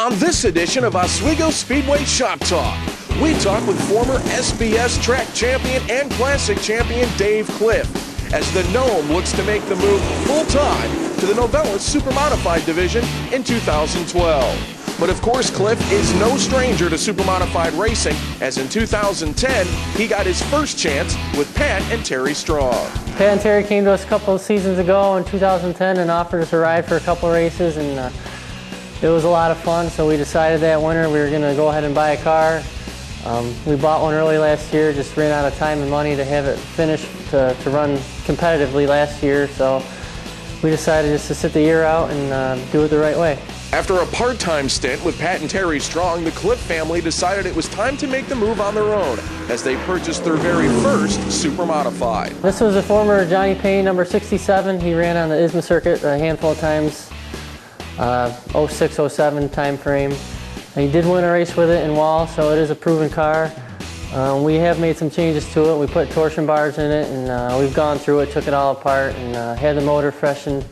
On this edition of Oswego Speedway Shop Talk, we talk with former SBS track champion and classic champion Dave Cliff as the Gnome looks to make the move full-time to the Novelis Supermodified division in 2012. But of course, Cliff is no stranger to Supermodified racing, as in 2010, he got his first chance with Pat and Terry Strong. Pat and Terry came to us a couple of seasons ago in 2010 and offered us a ride for a couple of races, and it was a lot of fun, so we decided that winter we were going to go ahead and buy a car. We bought one early last year, just ran out of time and money to have it finished to run competitively last year, so we decided just to sit the year out and do it the right way. After a part-time stint with Pat and Terry Strong, the Cliff family decided it was time to make the move on their own as they purchased their very first Supermodified. This was a former Johnny Payne number 67. He ran on the ISMA circuit a handful of times. 06, 07 time frame. And he did win a race with it in Wall, so it is a proven car. We have made some changes to it. We put torsion bars in it, and we've gone through it, took it all apart, and had the motor freshened,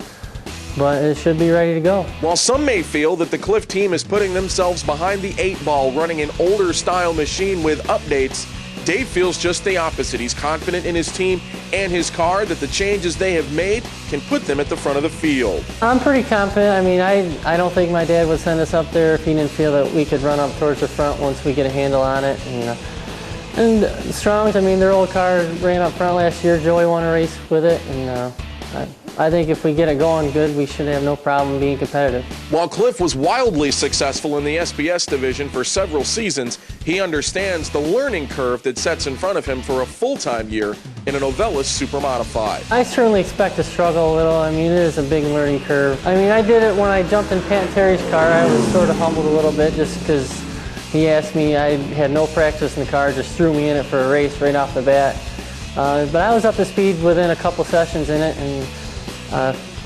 but it should be ready to go. While some may feel that the Cliff team is putting themselves behind the 8-ball running an older style machine with updates, Dave feels just the opposite. He's confident in his team and his car that the changes they have made can put them at the front of the field. I'm pretty confident. I mean, I don't think my dad would send us up there if he didn't feel that we could run up towards the front once we get a handle on it. And Strong's, I mean, their old car ran up front last year. Joey won a race with it, and I think if we get it going good, we should have no problem being competitive. While Cliff was wildly successful in the SBS division for several seasons, he understands the learning curve that sets in front of him for a full-time year in a Novelis Supermodified. I certainly expect to struggle a little. I mean, it is a big learning curve. I mean, I did it when I jumped in Pat and Terry's car. I was sort of humbled a little bit just because he asked me. I had no practice in the car, just threw me in it for a race right off the bat. But I was up to speed within a couple sessions in it, and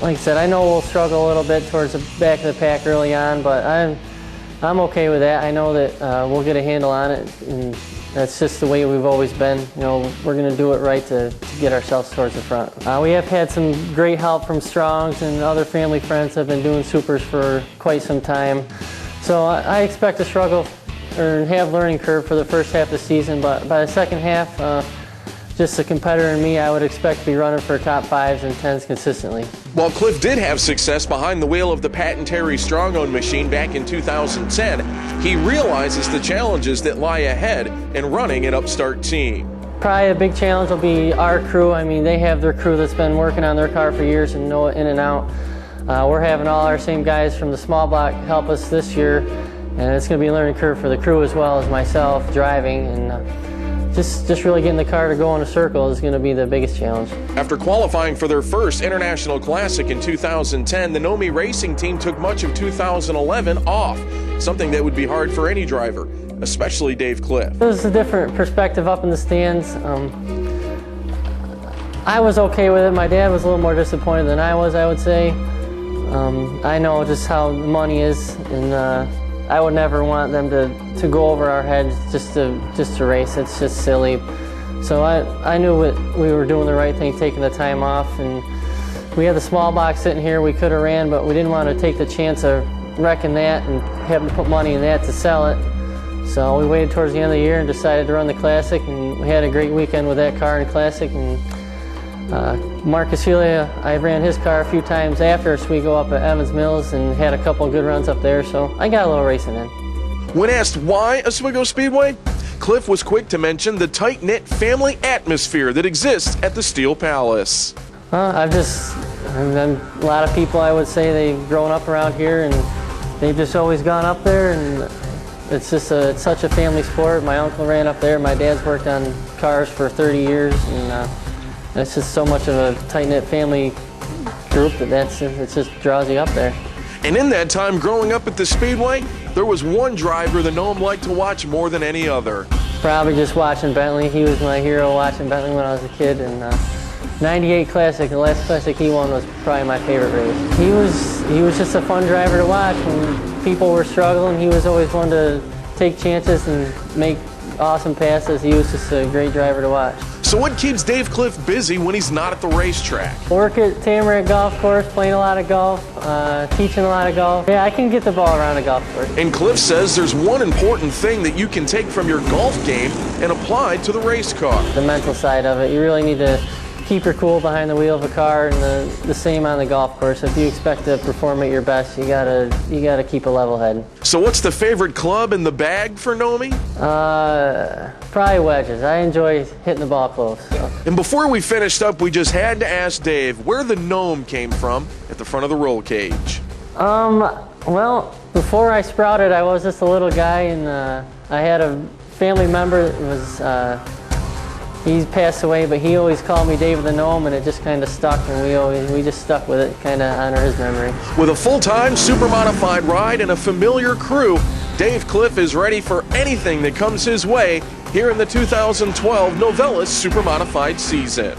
like I said, I know we'll struggle a little bit towards the back of the pack early on, but I'm okay with that. I know that we'll get a handle on it, and that's just the way we've always been. You know, we're going to do it right to get ourselves towards the front. We have had some great help from Strong's and other family friends have been doing supers for quite some time. So I expect to struggle or have learning curve for the first half of the season, but by the second half, just a competitor in me, I would expect to be running for top 5s and 10s consistently. While Cliff did have success behind the wheel of the Pat and Terry Strong-owned machine back in 2010, he realizes the challenges that lie ahead in running an upstart team. Probably a big challenge will be our crew. I mean, they have their crew that's been working on their car for years and know it in and out. We're having all our same guys from the small block help us this year, and it's going to be a learning curve for the crew as well as myself driving, and just really getting the car to go in a circle is going to be the biggest challenge. After qualifying for their first International Classic in 2010, the Gnomey Racing team took much of 2011 off, something that would be hard for any driver, especially Dave Cliff. It was a different perspective up in the stands. I was okay with it. My dad was a little more disappointed than I was, I would say. I know just how the money is, and I would never want them to go over our heads just to race. It's just silly. So I knew we were doing the right thing, taking the time off, and we had the small box sitting here. We could have ran, but we didn't want to take the chance of wrecking that and having to put money in that to sell it. So we waited towards the end of the year and decided to run the Classic, and we had a great weekend with that car in Classic. And Marcus Helia, I ran his car a few times after Oswego up at Evans Mills and had a couple of good runs up there, so I got a little racing in. When asked why Oswego Speedway, Cliff was quick to mention the tight-knit family atmosphere that exists at the Steel Palace. A lot of people, I would say, they've grown up around here and they've just always gone up there, and it's such a family sport. My uncle ran up there, my dad's worked on cars for 30 years, and it's just so much of a tight-knit family group that it just draws you up there. And in that time growing up at the Speedway, there was one driver the Gnome liked to watch more than any other. Probably just watching Bentley. He was my hero watching Bentley when I was a kid. And 98 Classic, the last Classic he won, was probably my favorite race. He was just a fun driver to watch. When people were struggling, he was always one to take chances and make awesome passes. He was just a great driver to watch. So what keeps Dave Cliff busy when he's not at the racetrack? Work at Tamarack Golf Course, playing a lot of golf, teaching a lot of golf. Yeah, I can get the ball around a golf course. And Cliff says there's one important thing that you can take from your golf game and apply to the race car. The mental side of it. You really need to keep your cool behind the wheel of a car, and the same on the golf course. If you expect to perform at your best, you gotta keep a level head. So what's the favorite club in the bag for Gnomey? Probably wedges. I enjoy hitting the ball close. So. And before we finished up, we just had to ask Dave where the gnome came from at the front of the roll cage. Well, before I sprouted, I was just a little guy, and I had a family member that was, he passed away, but he always called me Dave the Gnome, and it just kind of stuck, and we just stuck with it, kind of honor his memory. With a full-time super modified ride and a familiar crew, Dave Cliff is ready for anything that comes his way here in the 2012 Novelis Supermodified season.